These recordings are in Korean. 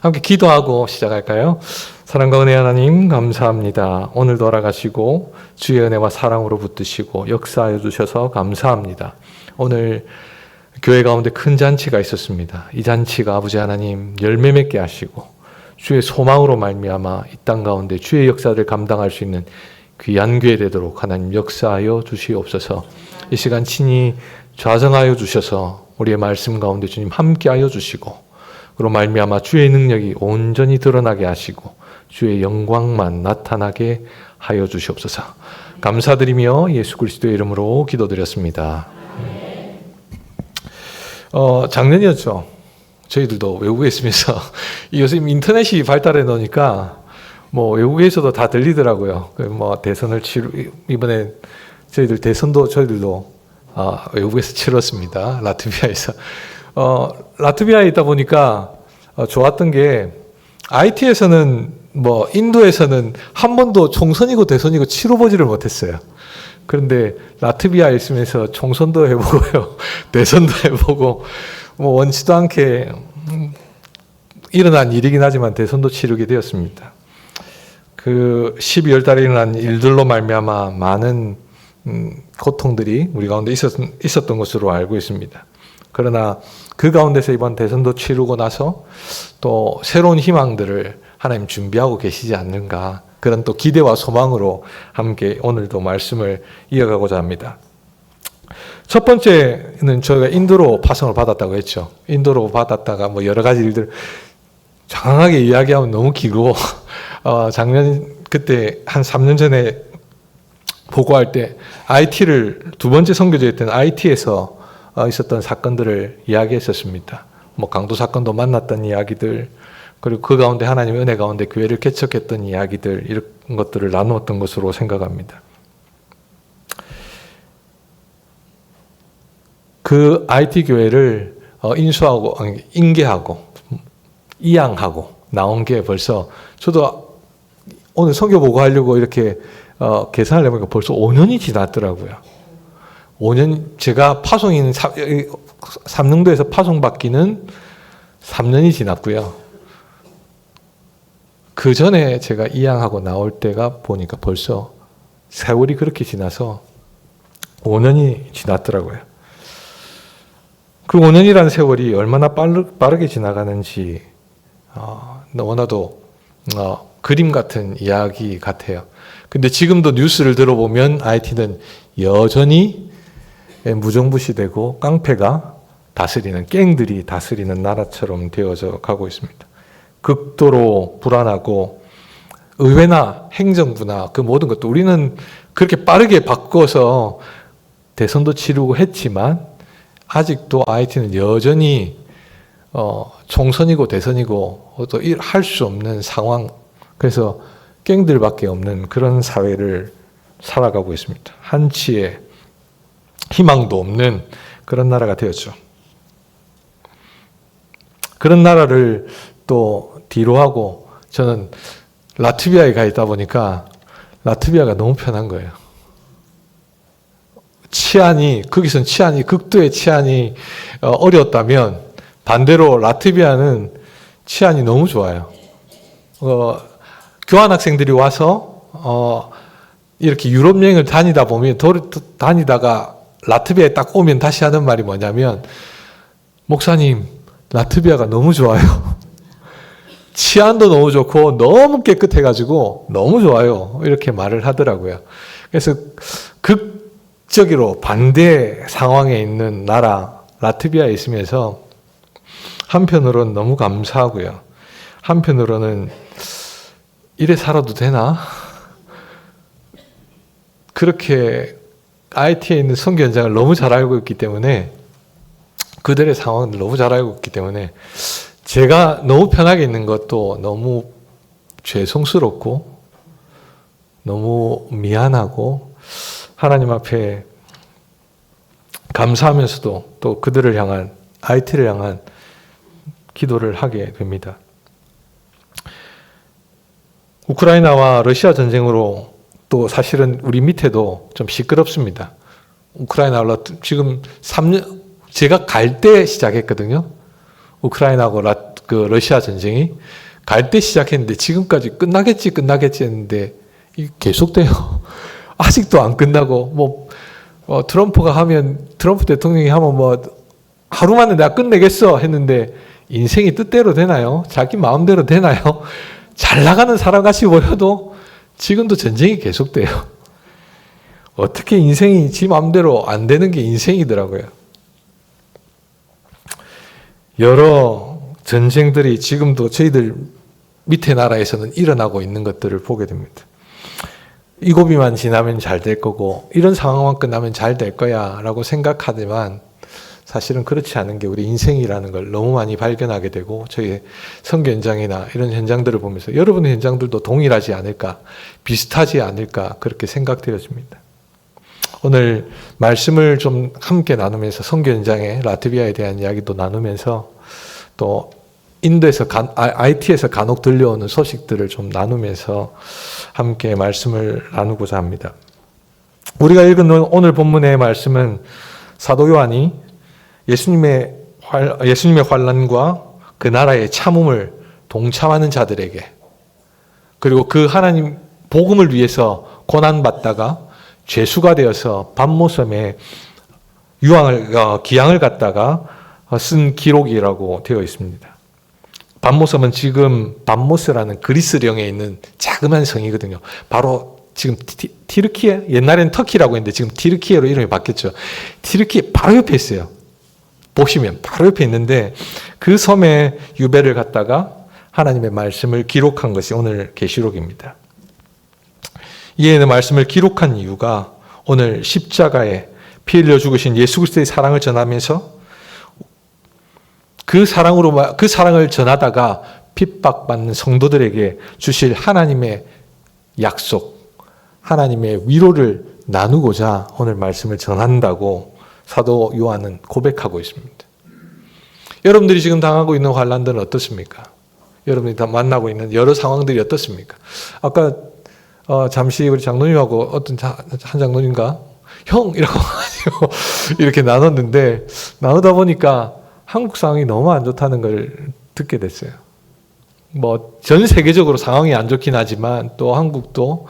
함께 기도하고 시작할까요? 사랑과 은혜 하나님 감사합니다. 오늘도 알아가시고 주의 은혜와 사랑으로 붙드시고 역사하여 주셔서 감사합니다. 오늘 교회 가운데 큰 잔치가 있었습니다. 이 잔치가 아버지 하나님 열매 맺게 하시고 주의 소망으로 말미암아 이 땅 가운데 주의 역사를 감당할 수 있는 귀한 교회 되도록 하나님 역사하여 주시옵소서. 이 시간 친히 좌정하여 주셔서 우리의 말씀 가운데 주님 함께하여 주시고 그로 말미암아 주의 능력이 온전히 드러나게 하시고 주의 영광만 나타나게 하여 주시옵소서. 감사드리며 예수 그리스도의 이름으로 기도드렸습니다. 작년이었죠. 저희들도 외국에 있으면서 요즘 인터넷이 발달해 놓으니까 외국에서도 다 들리더라고요. 대선을 이번에 저희들도 외국에서 치렀습니다. 라트비아에서. 라트비아에 있다 보니까 좋았던 게 IT에서는 인도에서는 한 번도 총선이고 대선이고 치러보지를 못했어요. 그런데 라트비아에 있으면서 총선도 해보고요. 대선도 해보고 원치도 않게 일어난 일이긴 하지만 대선도 치르게 되었습니다. 그 12월 달에 일어난 일들로 말미암아 많은 고통들이 우리 가운데 있었던 것으로 알고 있습니다. 그러나 그 가운데서 이번 대선도 치르고 나서 또 새로운 희망들을 하나님 준비하고 계시지 않는가, 그런 또 기대와 소망으로 함께 오늘도 말씀을 이어가고자 합니다. 첫 번째는 저희가 인도로 파송을 받았다고 했죠. 인도로 받았다가 여러 가지 일들 장황하게 이야기하면 너무 길고 그때 한 3년 전에 보고할 때 IT를 두 번째 선교제 때는 IT에서 있었던 사건들을 이야기했었습니다. 강도 사건도 만났던 이야기들, 그리고 그 가운데 하나님의 은혜 가운데 교회를 개척했던 이야기들, 이런 것들을 나누었던 것으로 생각합니다. 그 IT 교회를 인수하고 인계하고 이양하고 나온 게 벌써, 저도 오늘 선교 보고하려고 이렇게 계산을 해보니까 벌써 5년이 지났더라고요. 5년, 제가 삼릉도에서 파송받기는 3년이 지났고요. 그 전에 제가 이양하고 나올 때가 보니까 벌써 세월이 그렇게 지나서 5년이 지났더라고요. 그 5년이라는 세월이 얼마나 빠르게 지나가는지 너무나도 그림 같은 이야기 같아요. 근데 지금도 뉴스를 들어보면 IT는 여전히 무정부시되고 깡패가 다스리는, 갱들이 다스리는 나라처럼 되어져 가고 있습니다. 극도로 불안하고 의회나 행정부나 그 모든 것도 우리는 그렇게 빠르게 바꿔서 대선도 치르고 했지만 아직도 IT는 여전히 총선이고 대선이고 또 할 수 없는 상황, 그래서 갱들밖에 없는 그런 사회를 살아가고 있습니다. 한치의 희망도 없는 그런 나라가 되었죠. 그런 나라를 또 뒤로 하고 저는 라트비아에 가 있다 보니까 라트비아가 너무 편한 거예요. 거기선 극도의 치안이 어려웠다면 반대로 라트비아는 치안이 너무 좋아요. 교환학생들이 와서 이렇게 유럽 여행을 다니다가 라트비아에 딱 오면 다시 하는 말이 뭐냐면, 목사님, 라트비아가 너무 좋아요. 치안도 너무 좋고 너무 깨끗해가지고 너무 좋아요. 이렇게 말을 하더라고요. 그래서 극적으로 반대 상황에 있는 나라 라트비아에 있으면서 한편으로는 너무 감사하고요. 한편으로는 이래 살아도 되나? 그렇게 IT에 있는 선교 현장을 너무 잘 알고 있기 때문에, 그들의 상황을 너무 잘 알고 있기 때문에 제가 너무 편하게 있는 것도 너무 죄송스럽고 너무 미안하고 하나님 앞에 감사하면서도 또 그들을 향한, IT를 향한 기도를 하게 됩니다. 우크라이나와 러시아 전쟁으로 또 사실은 우리 밑에도 좀 시끄럽습니다. 우크라이나 지금 3년, 제가 갈 때 시작했거든요. 우크라이나하고 그 러시아 전쟁이 갈 때 시작했는데 지금까지 끝나겠지 했는데 이 계속돼요. 아직도 안 끝나고 트럼프가 하면 트럼프 대통령이 하면 하루 만에 내가 끝내겠어 했는데 인생이 뜻대로 되나요? 자기 마음대로 되나요? 잘 나가는 사람같이 보여도 지금도 전쟁이 계속돼요. 어떻게 인생이 지 마음대로 안 되는 게 인생이더라고요. 여러 전쟁들이 지금도 저희들 밑에 나라에서는 일어나고 있는 것들을 보게 됩니다. 이 고비만 지나면 잘 될 거고 이런 상황만 끝나면 잘 될 거야 라고 생각하지만 사실은 그렇지 않은 게 우리 인생이라는 걸 너무 많이 발견하게 되고 저희 선교 현장이나 이런 현장들을 보면서 여러분의 현장들도 동일하지 않을까, 비슷하지 않을까 그렇게 생각되어집니다. 오늘 말씀을 좀 함께 나누면서 선교 현장의 라트비아에 대한 이야기도 나누면서 또 인도에서 IT에서 간혹 들려오는 소식들을 좀 나누면서 함께 말씀을 나누고자 합니다. 우리가 읽은 오늘 본문의 말씀은 사도 요한이 예수님의 환난과 그 나라의 참음을 동참하는 자들에게 그리고 그 하나님 복음을 위해서 고난받다가 죄수가 되어서 밤모섬에 기양을 갖다가 쓴 기록이라고 되어 있습니다. 밤모섬은 지금 밤모스라는 그리스령에 있는 자그마한 성이거든요. 바로 지금 티르키예, 옛날에는 터키라고 했는데 지금 티르키예로 이름이 바뀌었죠. 티르키예 바로 옆에 있어요. 보시면 바로 옆에 있는데 그 섬에 유배를 갔다가 하나님의 말씀을 기록한 것이 오늘 계시록입니다. 이에는 말씀을 기록한 이유가 오늘 십자가에 피 흘려 죽으신 예수 그리스도의 사랑을 전하면서 그 사랑을 전하다가 핍박받는 성도들에게 주실 하나님의 약속, 하나님의 위로를 나누고자 오늘 말씀을 전한다고 사도 요한은 고백하고 있습니다. 여러분들이 지금 당하고 있는 환난들은 어떻습니까? 여러분이 다 만나고 있는 여러 상황들이 어떻습니까? 아까 잠시 우리 장로님하고 어떤 한 장로님과 형이라고 이렇게 나눴는데 나누다 보니까 한국 상황이 너무 안 좋다는 걸 듣게 됐어요. 전 세계적으로 상황이 안 좋긴 하지만 또 한국도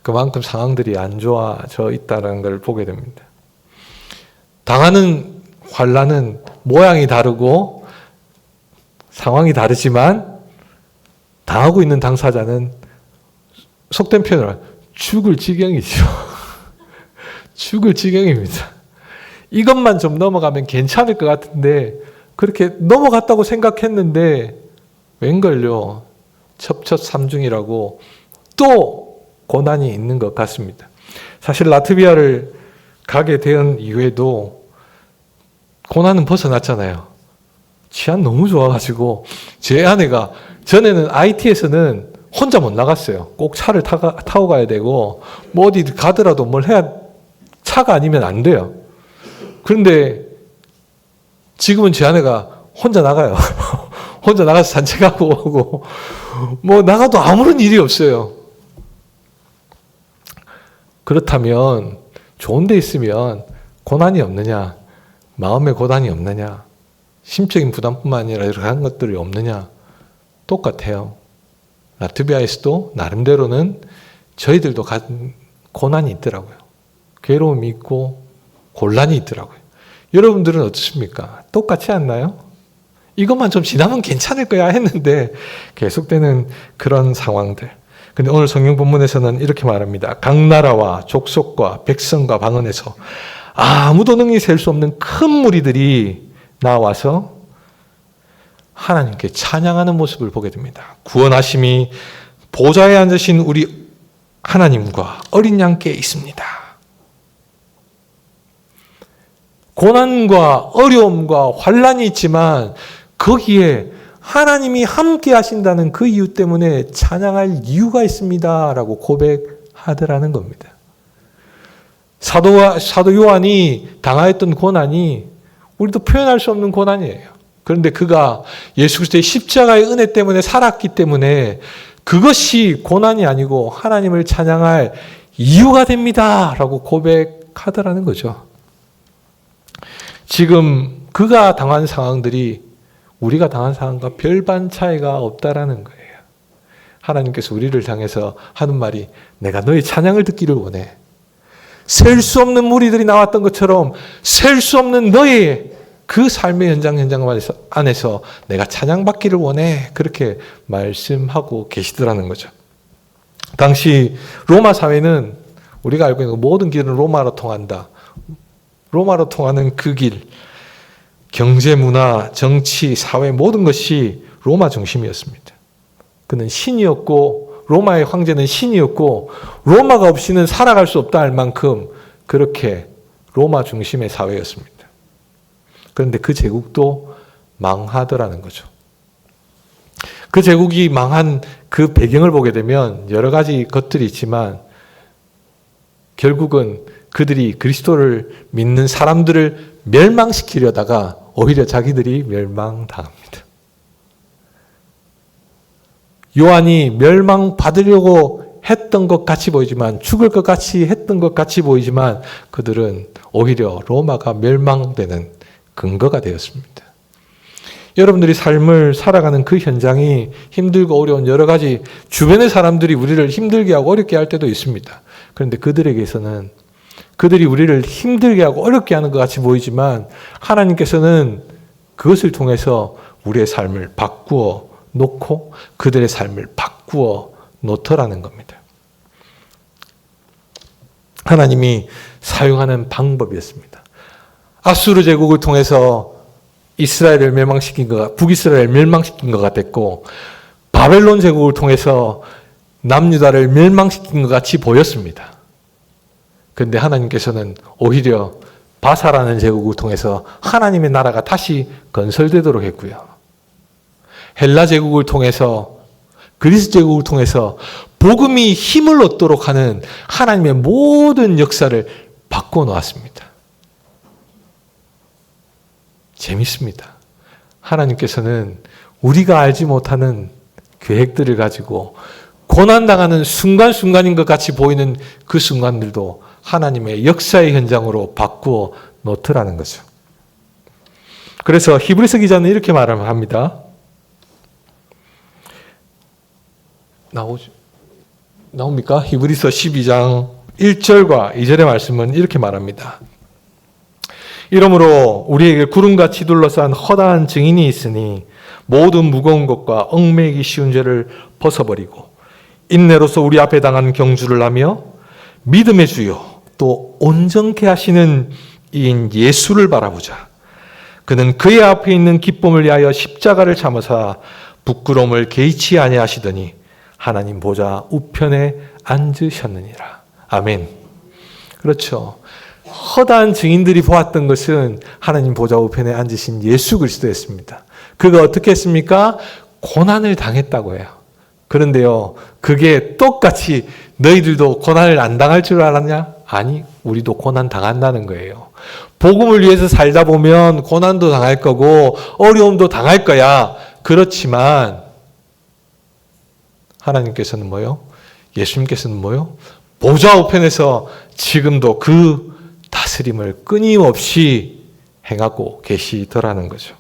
그만큼 상황들이 안 좋아져 있다는 걸 보게 됩니다. 당하는 환난은 모양이 다르고 상황이 다르지만 당하고 있는 당사자는 속된 표현으로 죽을 지경이죠. 죽을 지경입니다. 이것만 좀 넘어가면 괜찮을 것 같은데 그렇게 넘어갔다고 생각했는데 웬걸요. 첩첩삼중이라고 또 고난이 있는 것 같습니다. 사실 라트비아를 가게 된 이후에도 고난은 벗어났잖아요. 치안 너무 좋아가지고 제 아내가 전에는 IT에서는 혼자 못 나갔어요. 꼭 차를 타고 가야 되고 어디 가더라도 뭘 해야 차가 아니면 안 돼요. 그런데 지금은 제 아내가 혼자 나가요. 혼자 나가서 산책하고 오고 나가도 아무런 일이 없어요. 그렇다면 좋은 데 있으면 고난이 없느냐? 마음의 고난이 없느냐? 심적인 부담뿐만 아니라 이런 것들이 없느냐? 똑같아요. 라트비아에서도 나름대로는 저희들도 가진 고난이 있더라고요. 괴로움이 있고 곤란이 있더라고요. 여러분들은 어떻습니까? 똑같지 않나요? 이것만 좀 지나면 괜찮을 거야 했는데 계속되는 그런 상황들. 근데 오늘 성경 본문에서는 이렇게 말합니다. 각 나라와 족속과 백성과 방언에서 아무도 능히 셀 수 없는 큰 무리들이 나와서 하나님께 찬양하는 모습을 보게 됩니다. 구원하심이 보좌에 앉으신 우리 하나님과 어린 양께 있습니다. 고난과 어려움과 환난이 있지만 거기에 하나님이 함께 하신다는 그 이유 때문에 찬양할 이유가 있습니다. 라고 고백하더라는 겁니다. 사도 요한이 당하였던 고난이 우리도 표현할 수 없는 고난이에요. 그런데 그가 예수 그리스도의 십자가의 은혜 때문에 살았기 때문에 그것이 고난이 아니고 하나님을 찬양할 이유가 됩니다. 라고 고백하더라는 거죠. 지금 그가 당한 상황들이 우리가 당한 상황과 별반 차이가 없다라는 거예요. 하나님께서 우리를 향해서 하는 말이 내가 너의 찬양을 듣기를 원해. 셀 수 없는 무리들이 나왔던 것처럼 셀 수 없는 너의 그 삶의 현장 안에서 내가 찬양받기를 원해. 그렇게 말씀하고 계시더라는 거죠. 당시 로마 사회는 우리가 알고 있는 모든 길은 로마로 통한다. 로마로 통하는 그 길, 경제, 문화, 정치, 사회 모든 것이 로마 중심이었습니다. 그는 신이었고 로마의 황제는 신이었고 로마가 없이는 살아갈 수 없다 할 만큼 그렇게 로마 중심의 사회였습니다. 그런데 그 제국도 망하더라는 거죠. 그 제국이 망한 그 배경을 보게 되면 여러 가지 것들이 있지만 결국은 그들이 그리스도를 믿는 사람들을 멸망시키려다가 오히려 자기들이 멸망당합니다. 요한이 멸망받으려고 했던 것 같이 보이지만 죽을 것 같이 했던 것 같이 보이지만 그들은 오히려 로마가 멸망되는 근거가 되었습니다. 여러분들이 삶을 살아가는 그 현장이 힘들고 어려운 여러 가지 주변의 사람들이 우리를 힘들게 하고 어렵게 할 때도 있습니다. 그런데 그들에게서는 그들이 우리를 힘들게 하고 어렵게 하는 것 같이 보이지만 하나님께서는 그것을 통해서 우리의 삶을 바꾸어 놓고 그들의 삶을 바꾸어 놓더라는 겁니다. 하나님이 사용하는 방법이었습니다. 아수르 제국을 통해서 이스라엘을 멸망시킨 북이스라엘을 멸망시킨 것 같았고 바벨론 제국을 통해서 남유다를 멸망시킨 것 같이 보였습니다. 그런데 하나님께서는 오히려 바사라는 제국을 통해서 하나님의 나라가 다시 건설되도록 했고요. 헬라 제국을 통해서 그리스 제국을 통해서 복음이 힘을 얻도록 하는 하나님의 모든 역사를 바꿔 놓았습니다. 재밌습니다. 하나님께서는 우리가 알지 못하는 계획들을 가지고 고난당하는 순간순간인 것 같이 보이는 그 순간들도 하나님의 역사의 현장으로 바꾸어 놓더라는 거죠. 그래서 히브리서 기자는 이렇게 말을 합니다. 나옵니까? 히브리서 12장 1절과 2절의 말씀은 이렇게 말합니다. 이러므로 우리에게 구름같이 둘러싼 허다한 증인이 있으니 모든 무거운 것과 얽매이기 쉬운 죄를 벗어버리고 인내로서 우리 앞에 당한 경주를 하며 믿음의 주요 또 온전케 하시는 이인 예수를 바라보자. 그는 그의 앞에 있는 기쁨을 위하여 십자가를 참으사 부끄러움을 개의치 아니하시더니 하나님 보좌 우편에 앉으셨느니라. 아멘. 그렇죠. 허다한 증인들이 보았던 것은 하나님 보좌 우편에 앉으신 예수 그리스도였습니다. 그가 어떻게 했습니까? 고난을 당했다고 해요. 그런데요, 그게 똑같이 너희들도 고난을 안 당할 줄 알았냐? 아니, 우리도 고난 당한다는 거예요. 복음을 위해서 살다 보면 고난도 당할 거고 어려움도 당할 거야. 그렇지만 하나님께서는 뭐요? 예수님께서는 뭐요? 보좌 우편에서 지금도 그 다스림을 끊임없이 행하고 계시더라는 거죠.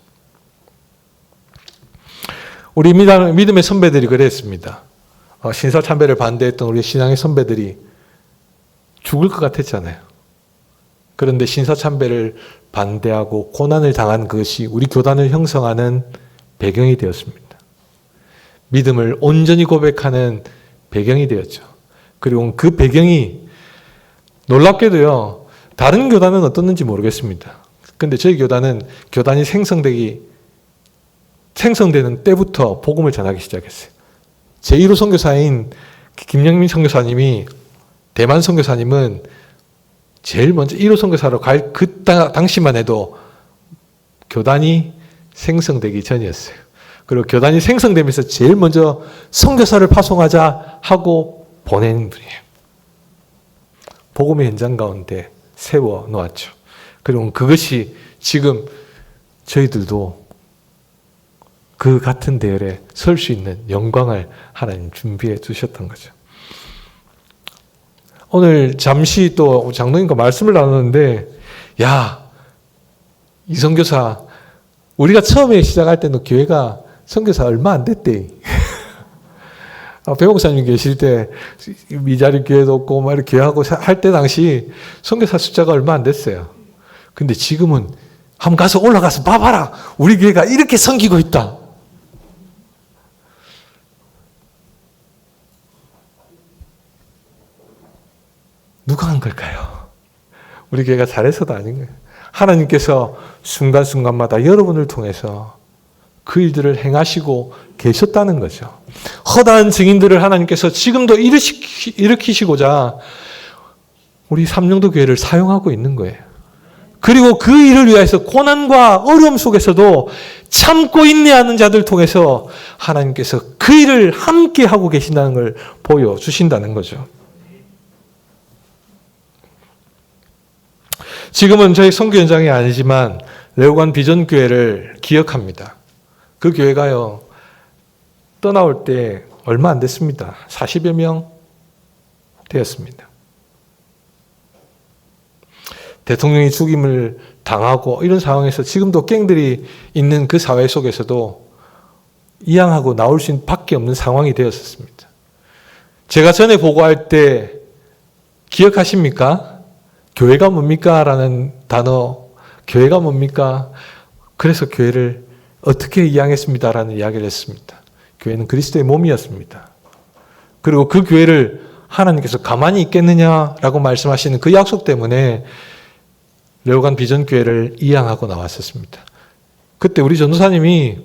우리 믿음의 선배들이 그랬습니다. 신사참배를 반대했던 우리 신앙의 선배들이 죽을 것 같았잖아요. 그런데 신사참배를 반대하고 고난을 당한 그것이 우리 교단을 형성하는 배경이 되었습니다. 믿음을 온전히 고백하는 배경이 되었죠. 그리고 그 배경이 놀랍게도요, 다른 교단은 어떻는지 모르겠습니다. 근데 저희 교단은 교단이 생성되는 때부터 복음을 전하기 시작했어요. 제1호 선교사인 김영민 선교사님이, 대만 선교사님은 제일 먼저 1호 선교사로 갈 그 당시만 해도 교단이 생성되기 전이었어요. 그리고 교단이 생성되면서 제일 먼저 선교사를 파송하자 하고 보낸 분이에요. 복음의 현장 가운데 세워 놓았죠. 그리고 그것이 지금 저희들도 그 같은 대열에 설 수 있는 영광을 하나님 준비해 주셨던 거죠. 오늘 잠시 또 장로님과 말씀을 나누는데, 야, 이 선교사 우리가 처음에 시작할 때는 교회가 선교사 얼마 안 됐대. 배 목사님 계실 때 미자리 교회도 없고 막 이렇게 교회하고 할 때 당시 선교사 숫자가 얼마 안 됐어요. 근데 지금은 한번 가서 올라가서 봐봐라. 우리 교회가 이렇게 섬기고 있다. 누가 한 걸까요? 우리 교회가 잘해서도 아닌 거예요. 하나님께서 순간순간마다 여러분을 통해서 그 일들을 행하시고 계셨다는 거죠. 허다한 증인들을 하나님께서 지금도 일으키시고자 우리 삼령도 교회를 사용하고 있는 거예요. 그리고 그 일을 위해서 고난과 어려움 속에서도 참고 인내하는 자들 통해서 하나님께서 그 일을 함께 하고 계신다는 걸 보여주신다는 거죠. 지금은 저희 선교 현장이 아니지만 레오관 비전 교회를 기억합니다. 그 교회가요, 떠나올 때 얼마 안 됐습니다. 40여 명 되었습니다. 대통령이 죽임을 당하고 이런 상황에서 지금도 갱들이 있는 그 사회 속에서도 이양하고 나올 수 밖에 없는 상황이 되었습니다. 제가 전에 보고할 때 기억하십니까? 교회가 뭡니까? 라는 단어, 교회가 뭡니까? 그래서 교회를 어떻게 이양했습니다. 라는 이야기를 했습니다. 교회는 그리스도의 몸이었습니다. 그리고 그 교회를 하나님께서 가만히 있겠느냐라고 말씀하시는 그 약속 때문에 레오관 비전교회를 이양하고 나왔었습니다. 그때 우리 전도사님이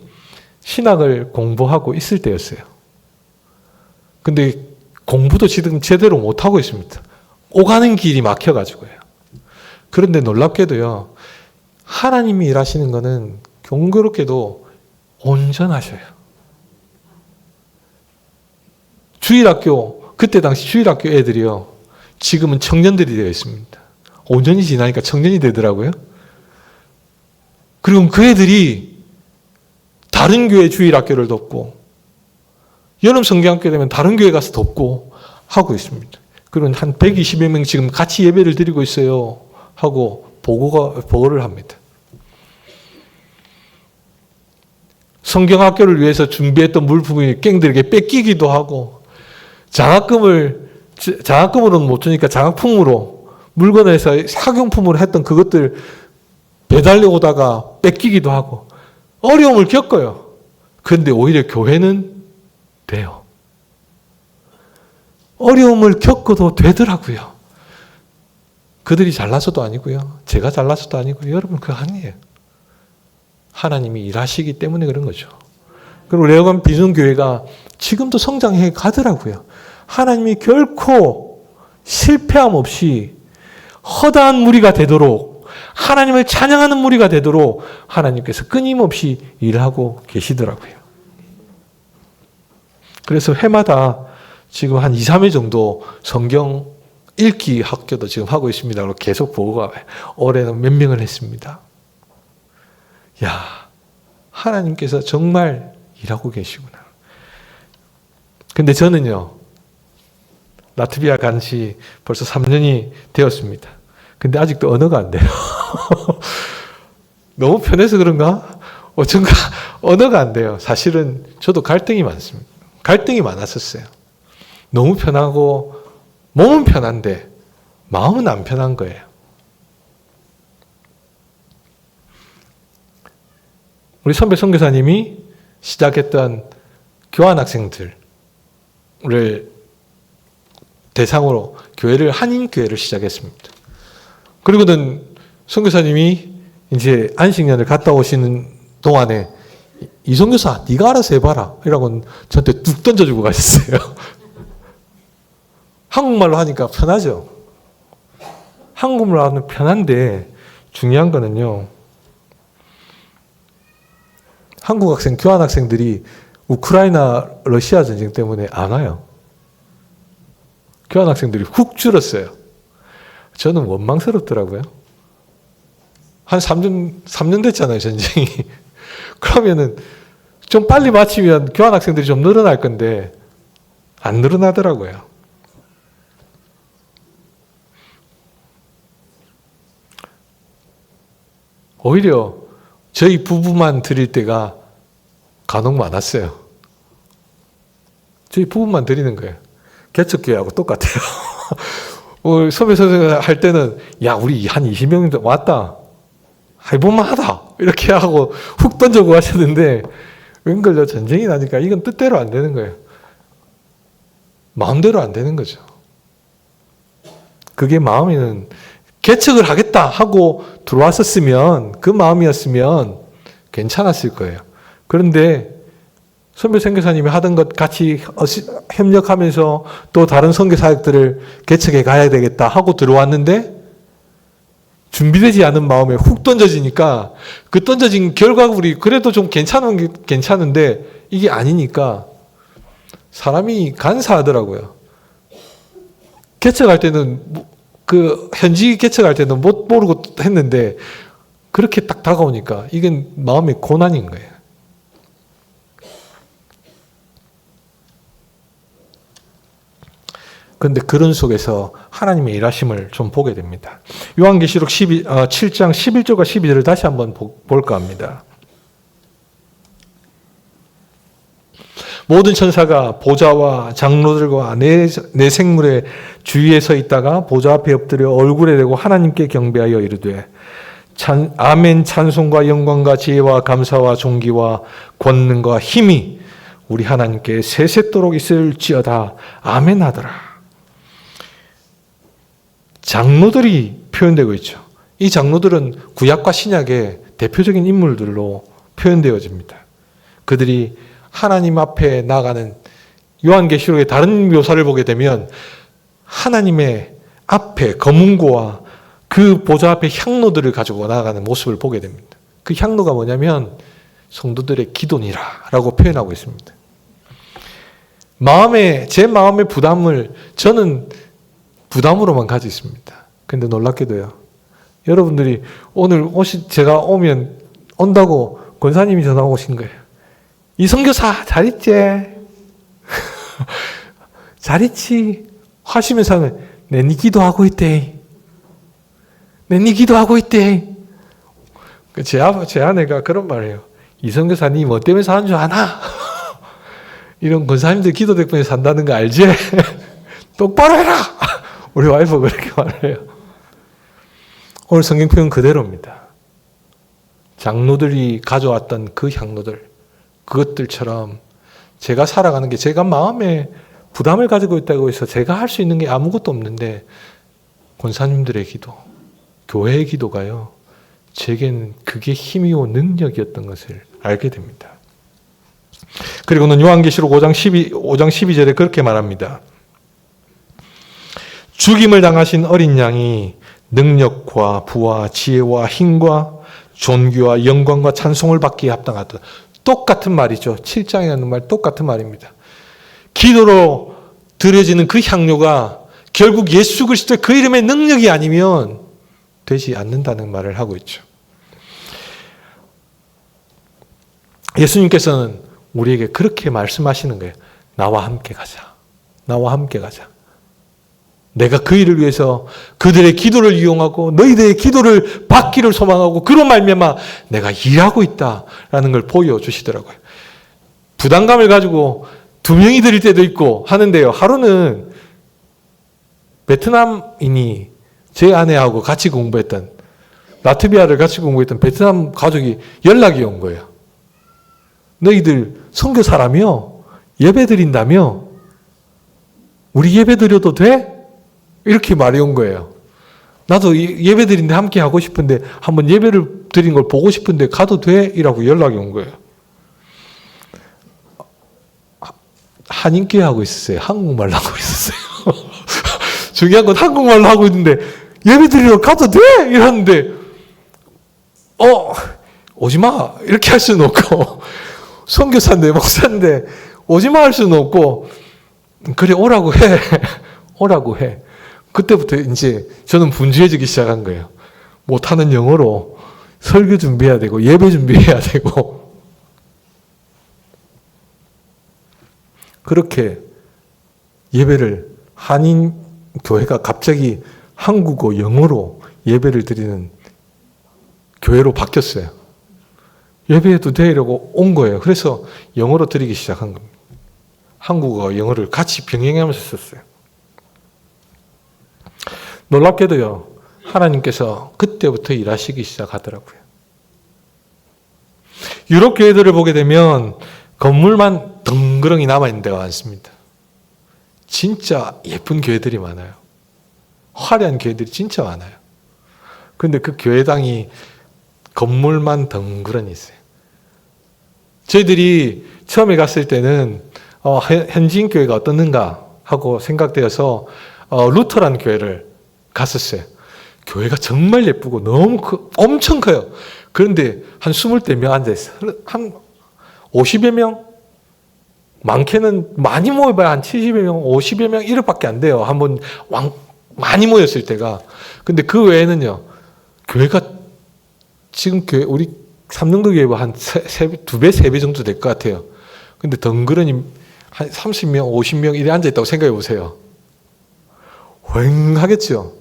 신학을 공부하고 있을 때였어요. 근데 공부도 지금 제대로 못하고 있습니다. 오가는 길이 막혀가지고요. 그런데 놀랍게도요, 하나님이 일하시는 거는 경고롭게도 온전하셔요. 주일학교, 그때 당시 주일학교 애들이요, 지금은 청년들이 되어 있습니다. 5년이 지나니까 청년이 되더라고요. 그리고 그 애들이 다른 교회 주일학교를 돕고, 여름 성경학교 되면 다른 교회 가서 돕고 하고 있습니다. 그리고 한 120여 명 지금 같이 예배를 드리고 있어요. 하고 보고를 합니다. 성경학교를 위해서 준비했던 물품이 갱들에게 뺏기기도 하고, 장학금으로는 못 주니까 장학품으로 물건에서 학용품으로 했던 그것들 배달려 오다가 뺏기기도 하고, 어려움을 겪어요. 그런데 오히려 교회는 돼요. 어려움을 겪어도 되더라고요. 그들이 잘나서도 아니고요. 제가 잘나서도 아니고요. 여러분 그거 아니에요. 하나님이 일하시기 때문에 그런 거죠. 그리고 레오관 비전교회가 지금도 성장해 가더라고요. 하나님이 결코 실패함 없이 허다한 무리가 되도록, 하나님을 찬양하는 무리가 되도록 하나님께서 끊임없이 일하고 계시더라고요. 그래서 해마다 지금 한 2, 3회 정도 성경 읽기 학교도 지금 하고 있습니다. 계속 보고가 올해는 몇 명을 했습니다. 야, 하나님께서 정말 일하고 계시구나. 근데 저는요, 라트비아 간 지 벌써 3년이 되었습니다. 근데 아직도 언어가 안 돼요. 너무 편해서 그런가? 어쩐가 언어가 안 돼요. 사실은 저도 갈등이 많습니다. 갈등이 많았었어요. 너무 편하고 몸은 편한데 마음은 안 편한 거예요. 우리 선배 선교사님이 시작했던 교환학생들을 대상으로 교회를, 한인교회를 시작했습니다. 그리고는 선교사님이 이제 안식년을 갔다 오시는 동안에 이 선교사 네가 알아서 해봐라 이라고 저한테 뚝 던져주고 가셨어요. 한국말로 하니까 편하죠. 한국말로 하면 편한데 중요한 거는요, 한국 학생, 교환학생들이 우크라이나 러시아 전쟁 때문에 안 와요. 교환학생들이 훅 줄었어요. 저는 원망스럽더라고요. 한 3년 됐잖아요, 전쟁이. 그러면은 좀 빨리 마치면 교환학생들이 좀 늘어날 건데 안 늘어나더라고요. 오히려 저희 부부만 드릴 때가 간혹 많았어요. 저희 부부만 드리는 거예요. 개척교회하고 똑같아요. 소배 선생님 할 때는 야 우리 한 20명 정도 왔다. 해볼만 하다. 이렇게 하고 훅 던져고 하셨는데 은걸로 전쟁이 나니까 이건 뜻대로 안 되는 거예요. 마음대로 안 되는 거죠. 그게 마음에는 개척을 하겠다 하고 들어왔었으면 그 마음이었으면 괜찮았을 거예요. 그런데 선배 선교사님이 하던 것 같이 협력하면서 또 다른 선교사역들을 개척해 가야 되겠다 하고 들어왔는데 준비되지 않은 마음에 훅 던져지니까 그 던져진 결과물이 그래도 좀 괜찮은데 이게 아니니까 사람이 간사하더라고요. 개척할 때는 그 현지 개척할 때는 못 모르고 했는데 그렇게 딱 다가오니까 이건 마음의 고난인 거예요. 그런데 그런 속에서 하나님의 일하심을 좀 보게 됩니다. 요한계시록 7장 11절과 12절을 다시 한번 볼까 합니다. 모든 천사가 보좌와 장로들과 네 생물의 주위에 서 있다가 보좌 앞에 엎드려 얼굴에 대고 하나님께 경배하여 이르되 아멘. 찬송과 영광과 지혜와 감사와 존귀와 권능과 힘이 우리 하나님께 세세토록 있을지어다. 아멘 하더라. 장로들이 표현되고 있죠. 이 장로들은 구약과 신약의 대표적인 인물들로 표현되어집니다. 그들이 하나님 앞에 나가는 요한계시록의 다른 묘사를 보게 되면 하나님의 앞에 검은고와 그 보좌 앞에 향로들을 가지고 나아가는 모습을 보게 됩니다. 그 향로가 뭐냐면 성도들의 기도니라 라고 표현하고 있습니다. 제 마음의 부담을 저는 부담으로만 가지고 있습니다. 근데 놀랍게도요. 여러분들이 오늘 제가 온다고 권사님이 전화 오신 거예요. 이 선교사 잘 있지? 잘 있지? 하시면서 하면 내 기도하고 있대. 내 기도하고 있대. 제 아내가 그런 말을 해요. 이 선교사 니 뭐 때문에 사는 줄 아나? 이런 권사님들 기도 덕분에 산다는 거 알지? 똑바로 해라! 우리 와이프가 그렇게 말을 해요. 오늘 성경 표현 그대로입니다. 장로들이 가져왔던 그 향로들, 그것들처럼 제가 살아가는 게 제가 마음에 부담을 가지고 있다고 해서 제가 할 수 있는 게 아무것도 없는데 권사님들의 기도, 교회의 기도가요. 제게는 그게 힘이요 능력이었던 것을 알게 됩니다. 그리고는 요한계시록 5장 12절에 그렇게 말합니다. 죽임을 당하신 어린 양이 능력과 부와 지혜와 힘과 존귀와 영광과 찬송을 받기에 합당하다. 똑같은 말이죠. 7장에 하는 말 똑같은 말입니다. 기도로 드려지는 그 향료가 결국 예수 그리스도의 그 이름의 능력이 아니면 되지 않는다는 말을 하고 있죠. 예수님께서는 우리에게 그렇게 말씀하시는 거예요. 나와 함께 가자. 나와 함께 가자. 내가 그 일을 위해서 그들의 기도를 이용하고 너희들의 기도를 받기를 소망하고 그로 말미암아 내가 일하고 있다라는 걸 보여주시더라고요. 부담감을 가지고 2명이 드릴 때도 있고 하는데요. 하루는 베트남인이 제 아내하고 같이 공부했던 라트비아를 같이 공부했던 베트남 가족이 연락이 온 거예요. 너희들 선교사라며? 예배 드린다며? 우리 예배 드려도 돼? 이렇게 말이 온 거예요. 나도 예배 드리는데 함께 하고 싶은데 한번 예배를 드린 걸 보고 싶은데 가도 돼? 이라고 연락이 온 거예요. 한인교회 하고 있었어요. 한국말로 하고 있었어요. 중요한 건 한국말로 하고 있는데 예배 드리러 가도 돼? 이러는데 오지마 이렇게 할 수는 없고 선교사인데 목사인데 오지마 할 수는 없고 그래 오라고 해. 오라고 해. 그때부터 이제 저는 분주해지기 시작한 거예요. 못하는 영어로 설교 준비해야 되고 예배 준비해야 되고 그렇게 예배를 한인 교회가 갑자기 한국어 영어로 예배를 드리는 교회로 바뀌었어요. 예배해도 돼 이러고 온 거예요. 그래서 영어로 드리기 시작한 겁니다. 한국어와 영어를 같이 병행하면서 썼어요. 놀랍게도요, 하나님께서 그때부터 일하시기 시작하더라고요. 유럽 교회들을 보게 되면 건물만 덩그러니 남아있는 데가 많습니다. 진짜 예쁜 교회들이 많아요. 화려한 교회들이 진짜 많아요. 그런데 그 교회당이 건물만 덩그러니 있어요. 저희들이 처음에 갔을 때는 현지인 교회가 어떻는가 하고 생각되어서 루터란 교회를 갔었어요. 교회가 정말 예쁘고 너무 엄청 커요. 그런데 한 20명 앉아있어요. 한 50여 명? 많게는 많이 모여봐야 한 70여 명, 50여 명 이렇게밖에 안 돼요. 한번 많이 모였을 때가. 근데 그 외에는요, 교회가 지금 교회, 우리 삼릉도 교회가 한 2배, 3배 정도 될 것 같아요. 근데 덩그러니 한 30명, 50명 이래 앉아있다고 생각해 보세요. 휑하겠죠.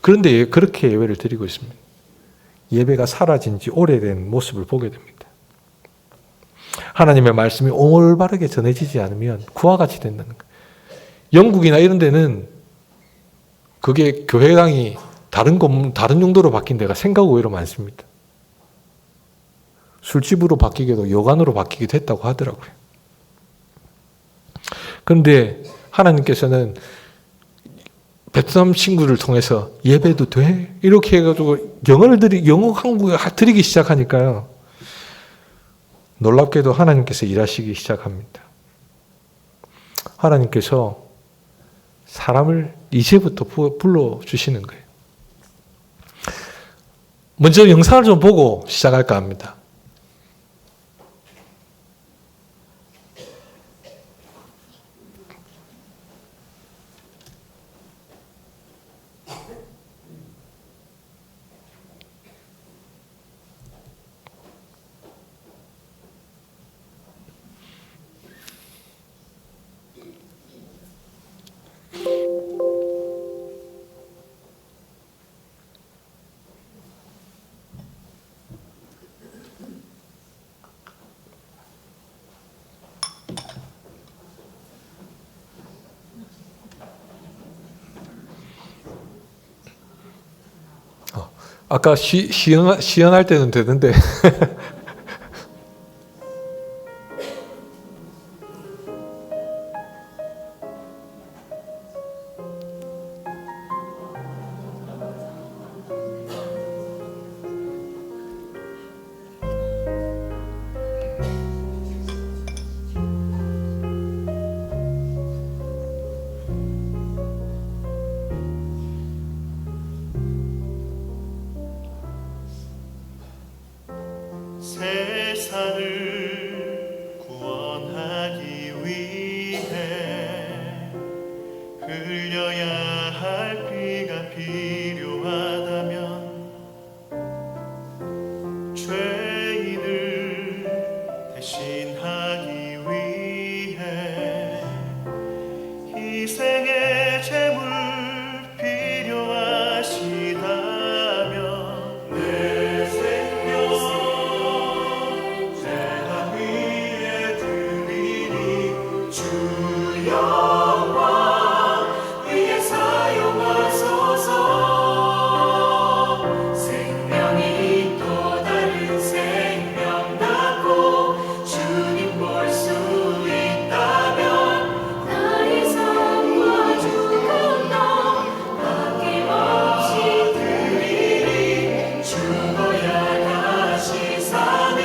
그런데 그렇게 예배를 드리고 있습니다. 예배가 사라진 지 오래된 모습을 보게 됩니다. 하나님의 말씀이 올바르게 전해지지 않으면 구와 같이 된다는 거예요. 영국이나 이런 데는 그게 교회당이 다른 용도로 바뀐 데가 생각 외로 많습니다. 술집으로 바뀌기도 여관으로 바뀌기도 했다고 하더라고요. 그런데 하나님께서는 베트남 친구를 통해서 예배도 돼? 이렇게 해가지고 영어 한국에 드리기 시작하니까요. 놀랍게도 하나님께서 일하시기 시작합니다. 하나님께서 사람을 이제부터 불러주시는 거예요. 먼저 영상을 좀 보고 시작할까 합니다. 아까 시연할 때는 되는데 세상을 구원하기 위해 흘려야 할 피가 필요하다면 죄인을 대신하기 위해 희생의 제물 필요하시다면 내 생명 주 영광 위에 사용하소서. 생명이 또 다른 생명 낳고 주님 볼 수 있다면 나의 삶과 죽음도 아낌없이 드리리. 죽어야 다시 사는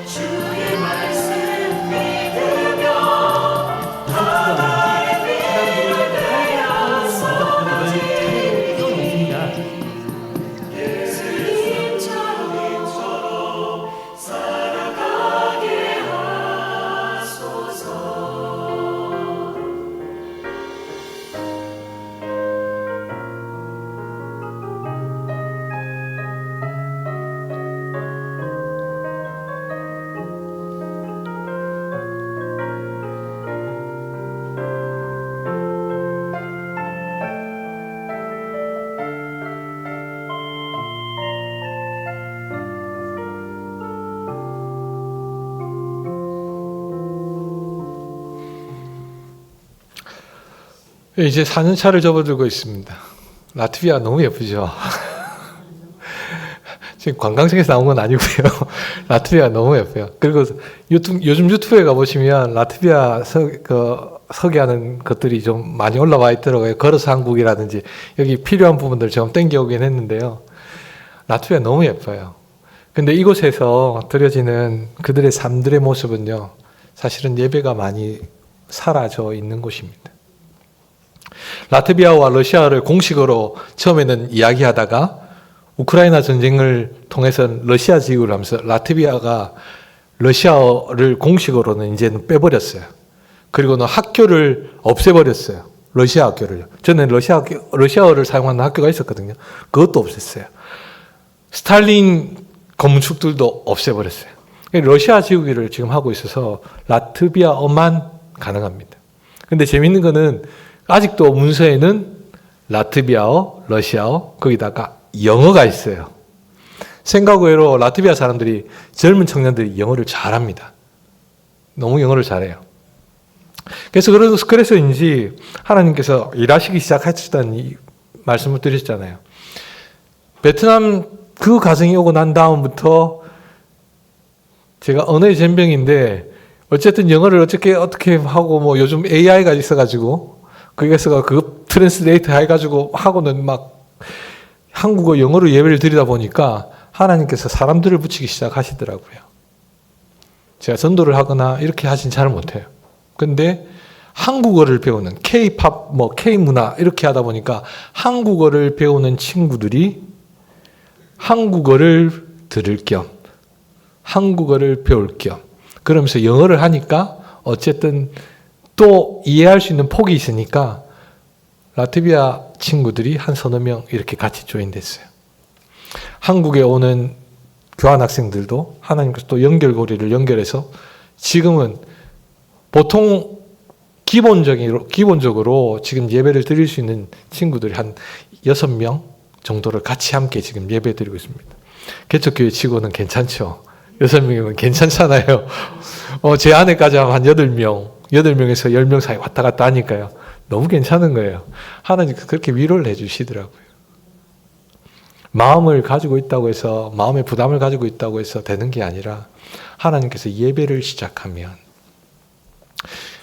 주의 말씀 믿으며 하나님 이제 4년 차를 접어들고 있습니다. 라트비아 너무 예쁘죠? 지금 관광청에서 나온 건 아니고요. 라트비아 너무 예뻐요. 그리고 요즘 유튜브에 가보시면 라트비아 소개하는 것들이 좀 많이 올라와 있더라고요. 걸어서 한국이라든지 여기 필요한 부분들 좀 땡겨오긴 했는데요. 라트비아 너무 예뻐요. 근데 이곳에서 드려지는 그들의 삶들의 모습은요, 사실은 예배가 많이 사라져 있는 곳입니다. 라트비아와 러시아를 공식으로 처음에는 이야기하다가 우크라이나 전쟁을 통해서 러시아 지휘를 하면서 라트비아가 러시아를 공식으로는 이제는 빼버렸어요. 그리고는 학교를 없애버렸어요. 러시아 학교를. 저는 러시아어를 사용하는 학교가 있었거든요. 그것도 없앴어요. 스탈린 건축들도 없애버렸어요. 러시아 지우기를 지금 하고 있어서 라트비아어만 가능합니다. 근데 재밌는 거는 아직도 문서에는 라트비아어, 러시아어, 거기다가 영어가 있어요. 생각 외로 라트비아 사람들이, 젊은 청년들이 영어를 잘합니다. 너무 영어를 잘해요. 그래서인지 하나님께서 일하시기 시작하셨다는 이 말씀을 드렸잖아요. 베트남 그 가정이 오고 난 다음부터 제가 언어의 젬병인데 어쨌든 영어를 어떻게 하고 뭐 요즘 AI가 있어가지고 거기에서 그 트랜스레이트 해가지고 하고는 막 한국어 영어로 예배를 드리다 보니까 하나님께서 사람들을 붙이기 시작하시더라고요. 제가 전도를 하거나 이렇게 하진 잘 못해요. 근데 한국어를 배우는 K-팝, 뭐 K-문화 이렇게 하다 보니까 한국어를 배우는 친구들이 한국어를 들을 겸 한국어를 배울 겸 그러면서 영어를 하니까 어쨌든 또 이해할 수 있는 폭이 있으니까 라트비아 친구들이 한 서너 명 이렇게 같이 조인됐어요. 한국에 오는 교환학생들도 하나님께서 또 연결고리를 연결해서 지금은 보통 기본적으로 지금 예배를 드릴 수 있는 친구들이 한 6명 정도를 같이 함께 지금 예배 드리고 있습니다. 개척교회 치고는 괜찮죠? 6명이면 괜찮잖아요. 제 아내까지 하면 한 8명에서 10명 사이 왔다 갔다 하니까요. 너무 괜찮은 거예요. 하나님께서 그렇게 위로를 해주시더라고요. 마음을 가지고 있다고 해서, 마음의 부담을 가지고 있다고 해서 되는 게 아니라 하나님께서 예배를 시작하면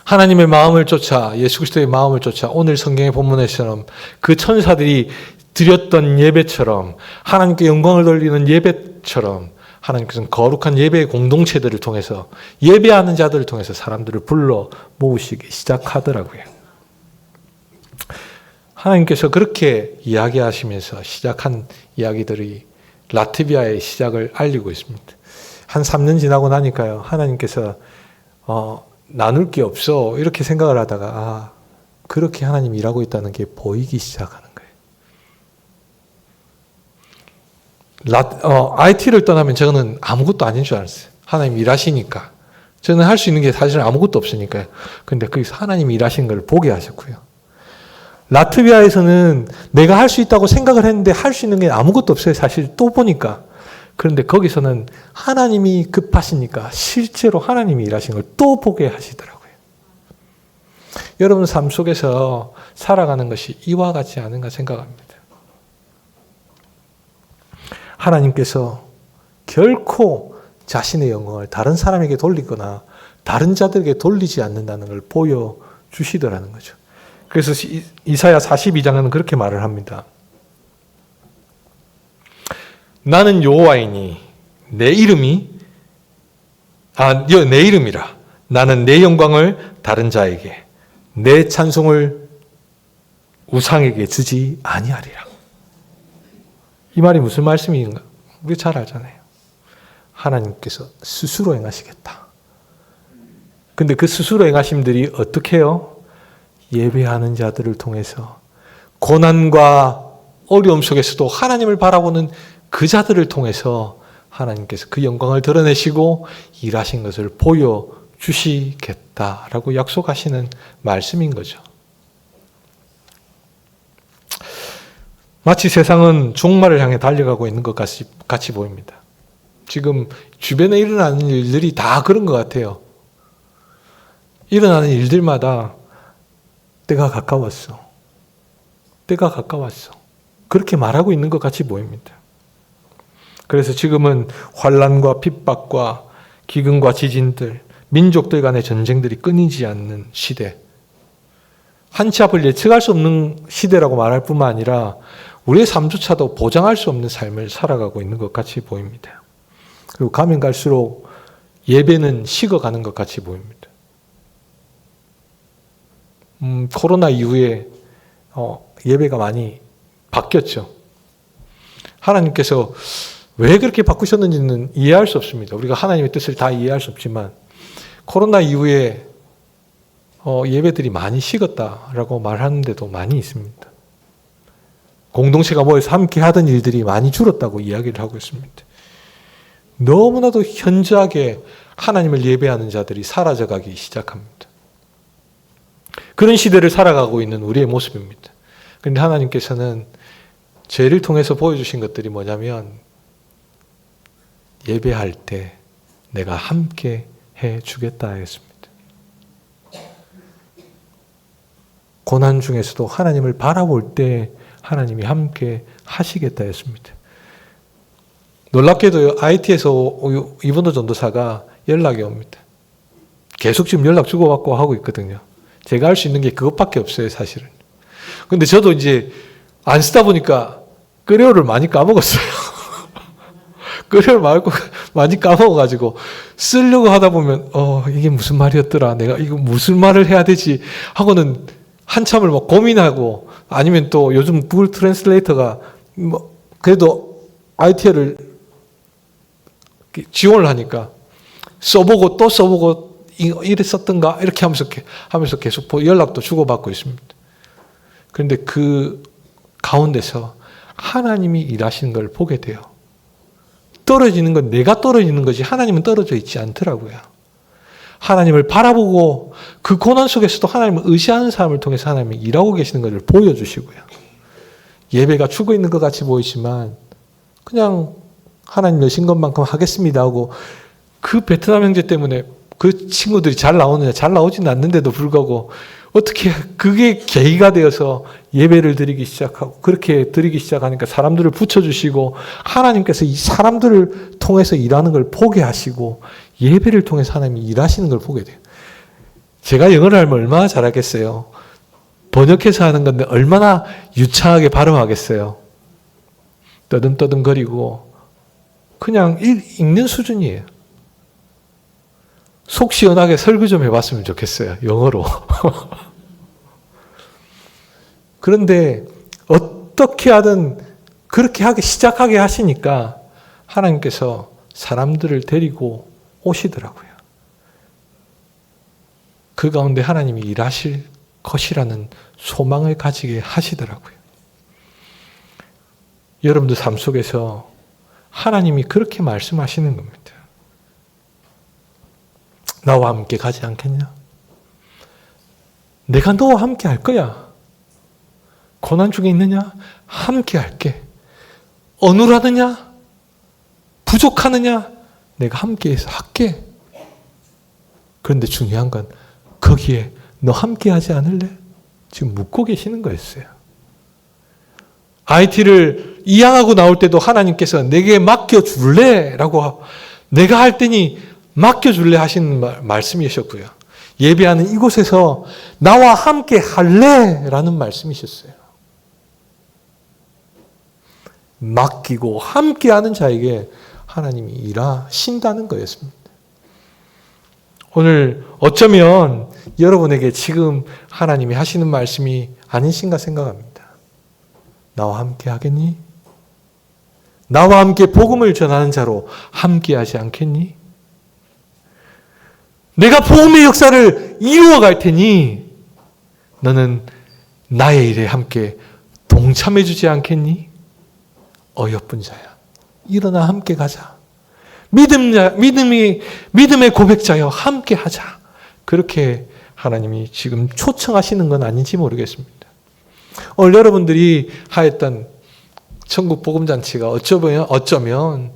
하나님의 마음을 쫓아, 예수 그리스도의 마음을 쫓아 오늘 성경의 본문에처럼 그 천사들이 드렸던 예배처럼 하나님께 영광을 돌리는 예배처럼 하나님께서는 거룩한 예배의 공동체들을 통해서 예배하는 자들을 통해서 사람들을 불러 모으시기 시작하더라고요. 하나님께서 그렇게 이야기하시면서 시작한 이야기들이 라트비아의 시작을 알리고 있습니다. 한 3년 지나고 나니까요. 하나님께서 나눌 게 없어 이렇게 생각을 하다가 그렇게 하나님이 일하고 있다는 게 보이기 시작하는 거예요. IT를 떠나면 저는 아무것도 아닌 줄 알았어요. 하나님이 일하시니까. 저는 할 수 있는 게 사실은 아무것도 없으니까요. 근데 거기서 하나님이 일하시는 걸 보게 하셨고요. 라트비아에서는 내가 할 수 있다고 생각을 했는데 할 수 있는 게 아무것도 없어요. 사실 또 보니까. 그런데 거기서는 하나님이 급하시니까 실제로 하나님이 일하신 걸 또 보게 하시더라고요. 여러분 삶 속에서 살아가는 것이 이와 같지 않은가 생각합니다. 하나님께서 결코 자신의 영광을 다른 사람에게 돌리거나 다른 자들에게 돌리지 않는다는 걸 보여주시더라는 거죠. 그래서 이사야 42장은 그렇게 말을 합니다. 나는 여호와이니 내 이름이라. 나는 내 영광을 다른 자에게, 내 찬송을 우상에게 주지 아니하리라. 이 말이 무슨 말씀인가? 우리 잘 알잖아요. 하나님께서 스스로 행하시겠다. 근데 그 스스로 행하심들이 어떻게 해요? 예배하는 자들을 통해서 고난과 어려움 속에서도 하나님을 바라보는 그 자들을 통해서 하나님께서 그 영광을 드러내시고 일하신 것을 보여주시겠다라고 약속하시는 말씀인 거죠. 마치 세상은 종말을 향해 달려가고 있는 것 같이 보입니다. 지금 주변에 일어나는 일들이 다 그런 것 같아요. 일어나는 일들마다 때가 가까웠어. 때가 가까웠어. 그렇게 말하고 있는 것 같이 보입니다. 그래서 지금은 환난과 핍박과 기근과 지진들, 민족들 간의 전쟁들이 끊이지 않는 시대, 한치 앞을 예측할 수 없는 시대라고 말할 뿐만 아니라 우리의 삶조차도 보장할 수 없는 삶을 살아가고 있는 것 같이 보입니다. 그리고 가면 갈수록 예배는 식어가는 것 같이 보입니다. 코로나 이후에 예배가 많이 바뀌었죠. 하나님께서 왜 그렇게 바꾸셨는지는 이해할 수 없습니다. 우리가 하나님의 뜻을 다 이해할 수 없지만 코로나 이후에 예배들이 많이 식었다라고 말하는 데도 많이 있습니다. 공동체가 모여서 함께 하던 일들이 많이 줄었다고 이야기를 하고 있습니다. 너무나도 현저하게 하나님을 예배하는 자들이 사라져가기 시작합니다. 그런 시대를 살아가고 있는 우리의 모습입니다. 그런데 하나님께서는 죄를 통해서 보여주신 것들이 뭐냐면 예배할 때 내가 함께 해주겠다 했습니다. 고난 중에서도 하나님을 바라볼 때 하나님이 함께 하시겠다 했습니다. 놀랍게도 IT에서 이분도 전도사가 연락이 옵니다. 계속 지금 연락 주고받고 하고 있거든요. 제가 할 수 있는 게 그것밖에 없어요, 사실은. 근데 저도 이제 안 쓰다 보니까 끄레오를 많이 까먹었어요. 끄레오를 많이 까먹어가지고 쓰려고 하다 보면 이게 무슨 말이었더라. 내가 이거 무슨 말을 해야 되지 하고는 한참을 막 고민하고 아니면 또 요즘 구글 트랜슬레이터가 그래도 IT를 지원을 하니까 써보고 또 써보고 이래 썼던가 이렇게 하면서 계속 연락도 주고받고 있습니다. 그런데 그 가운데서 하나님이 일하시는 걸 보게 돼요. 떨어지는 건 내가 떨어지는 거지 하나님은 떨어져 있지 않더라고요. 하나님을 바라보고 그 고난 속에서도 하나님을 의지하는 사람을 통해서 하나님이 일하고 계시는 것을 보여주시고요. 예배가 죽어 있는 것 같이 보이지만 그냥 하나님 여신 것만큼 하겠습니다 하고 그 베트남 형제 때문에 그 친구들이 잘 나오느냐 잘 나오지는 않는데도 불구하고 어떻게 그게 계기가 되어서 예배를 드리기 시작하고 그렇게 드리기 시작하니까 사람들을 붙여주시고 하나님께서 이 사람들을 통해서 일하는 걸 보게 하시고 예배를 통해서 하나님이 일하시는 걸 보게 돼요. 제가 영어를 알면 얼마나 잘하겠어요. 번역해서 하는 건데 얼마나 유창하게 발음하겠어요. 떠듬떠듬거리고 그냥 읽는 수준이에요. 속 시원하게 설교 좀 해봤으면 좋겠어요. 영어로. 그런데 어떻게 하든 그렇게 시작하게 하시니까 하나님께서 사람들을 데리고 오시더라고요. 그 가운데 하나님이 일하실 것이라는 소망을 가지게 하시더라고요. 여러분들 삶 속에서 하나님이 그렇게 말씀하시는 겁니다. 나와 함께 가지 않겠냐? 내가 너와 함께 할 거야. 고난 중에 있느냐? 함께 할게. 어눌하느냐? 부족하느냐? 내가 함께해서 할게. 그런데 중요한 건 거기에 너 함께 하지 않을래? 지금 묻고 계시는 거였어요. IT를 이양하고 나올 때도 하나님께서 내게 맡겨줄래? 라고 내가 할 테니 맡겨줄래 하시는 말씀이셨고요. 예배하는 이곳에서 나와 함께 할래? 라는 말씀이셨어요. 맡기고 함께하는 자에게 하나님이 일하신다는 거였습니다. 오늘 어쩌면 여러분에게 지금 하나님이 하시는 말씀이 아니신가 생각합니다. 나와 함께 하겠니? 나와 함께 복음을 전하는 자로 함께 하지 않겠니? 내가 복음의 역사를 이루어갈 테니 너는 나의 일에 함께 동참해 주지 않겠니? 어여쁜 자야. 일어나 함께 가자. 믿음의 고백자여 함께 하자. 그렇게 하나님이 지금 초청하시는 건 아닌지 모르겠습니다. 오늘 여러분들이 하였던 천국 복음잔치가 어쩌면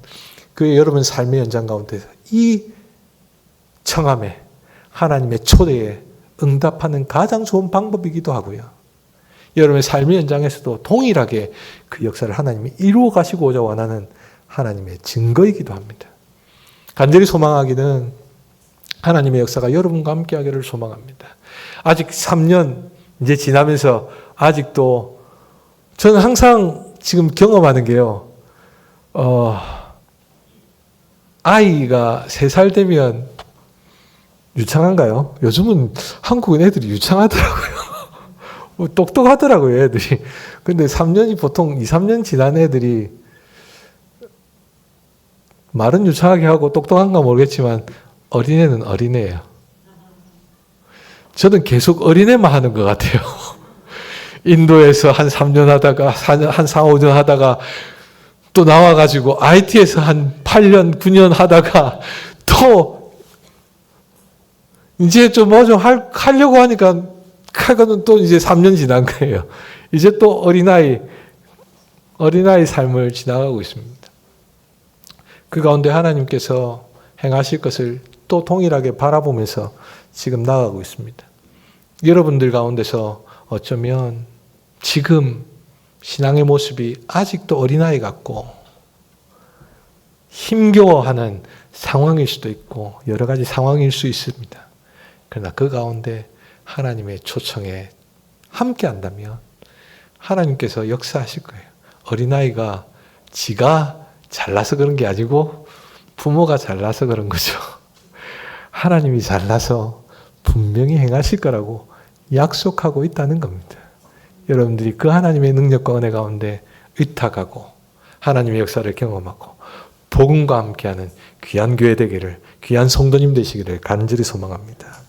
그 여러분 삶의 연장 가운데서 이 청함에 하나님의 초대에 응답하는 가장 좋은 방법이기도 하고요. 여러분의 삶의 현장에서도 동일하게 그 역사를 하나님이 이루어 가시고자 원하는 하나님의 증거이기도 합니다. 간절히 소망하기는 하나님의 역사가 여러분과 함께 하기를 소망합니다. 아직 3년 이제 지나면서 아직도 저는 항상 지금 경험하는 게요. 아이가 3살 되면 유창한가요? 요즘은 한국은 애들이 유창하더라고요. 똑똑하더라고요, 애들이. 근데 3년이 보통 2, 3년 지난 애들이 말은 유창하게 하고 똑똑한가 모르겠지만 어린애는 어린애예요. 저는 계속 어린애만 하는 것 같아요. 인도에서 한 3년 하다가, 한 4, 5년 하다가 또 나와가지고 IT에서 한 8년, 9년 하다가 또 이제 좀 뭐 좀 하려고 하니까 그거는 또 이제 3년 지난 거예요. 이제 또 어린아이 삶을 지나가고 있습니다. 그 가운데 하나님께서 행하실 것을 또 동일하게 바라보면서 지금 나아가고 있습니다. 여러분들 가운데서 어쩌면 지금 신앙의 모습이 아직도 어린아이 같고 힘겨워하는 상황일 수도 있고 여러 가지 상황일 수 있습니다. 그러나 그 가운데 하나님의 초청에 함께 한다면 하나님께서 역사하실 거예요. 어린아이가 지가 잘나서 그런 게 아니고 부모가 잘나서 그런 거죠. 하나님이 잘나서 분명히 행하실 거라고 약속하고 있다는 겁니다. 여러분들이 그 하나님의 능력과 은혜 가운데 의탁하고 하나님의 역사를 경험하고 복음과 함께하는 귀한 교회 되기를, 귀한 성도님 되시기를 간절히 소망합니다.